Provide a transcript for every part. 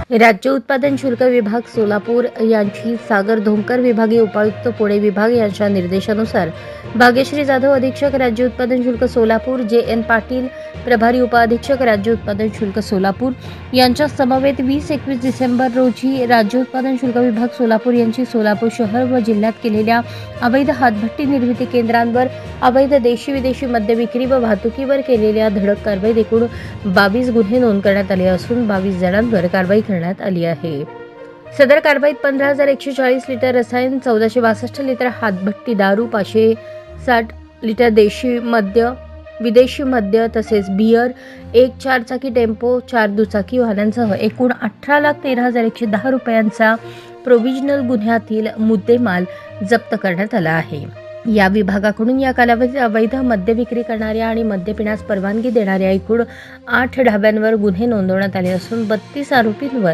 राज्य उत्पादन शुल्क विभाग सोलापूर यांची सागर धोमकर विभागीय उपायुक्त पुणे विभाग यांच्या निर्देशानुसार भाग्यश्री जाधव अधीक्षक राज्य उत्पादन शुल्क सोलापूर, जे.एन. पाटील प्रभारी उपअधीक्षक राज्य उत्पादन शुल्क सोलापूर यांच्या समवेत 20-21 डिसेंबर रोजी राज्य उत्पादन शुल्क विभाग सोलापूर यांची सोलापूर शहर व जिल्ह्यात केलेल्या अवैध हातभट्टी निर्मिती केंद्रांवर अवैध देशी विदेशी मद्य विक्री व वाहतुकीवर केलेल्या धडक कारवाईत एकूण 22 गुन्हे नोंद करण्यात आले असून 22 जणांवर कारवाई करण्यात आली आहे। सदर कारवाईत 15,140 लिटर रसायन, 1462 लिटर हातभट्टी दारू, 560 लिटर देशी मद्य, विदेशी मद्य तसेच बियर, एक 4-चाकी टेम्पो, 4 दुचाकी वाहनांसह एकूण 18,13,110 रुपयांचा प्रोव्हिजनल गुन्ह्यातील मुद्देमाल जप्त करण्यात आला आहे। या विभागाकडून या कालावधीत अवैध मद्य विक्री करणाऱ्या आणि मद्य पिण्यास परवानगी देणाऱ्या एकूण 8 ढाब्यांवर गुन्हे नोंदवण्यात आले असून 32 आरोपींवर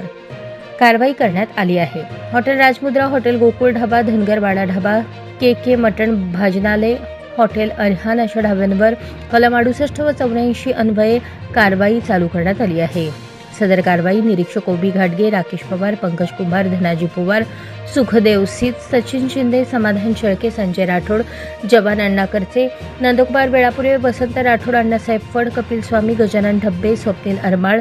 कारवाई करण्यात आली आहे। हॉटेल राजमुद्रा, हॉटेल गोकुळ ढाबा, धनगरवाडा ढाबा, के मटण भाजनालय, हॉटेल अरहान अशा ढाब्यांवर कलम 68 व 84 अन्वये कारवाई चालू करण्यात आली आहे। सदर कारवाई निरीक्षक ओबी घाटगे, राकेश पवार, पंकज कुंभार, धनाजी पवार, सुखदेव सीत, सचिन शिंदे, समाधान शेळके, संजय राठोड, जवान अण्णा करचे, नंदकुमार बेळापुरे, वसंत राठोड, अण्णासाहेब फड, कपिल स्वामी, गजानन ढब्बे, स्वप्नील अरमाळ,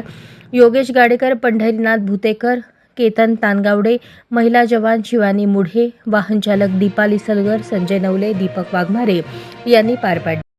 योगेश गाडेकर, पंढरीनाथ भुतेकर, केतन तानगावडे, महिला जवान शिवानी मुढे, वाहन चालक दीपाली सलगर, संजय नवले, दीपक वाघमारे यांनी पार पाडले।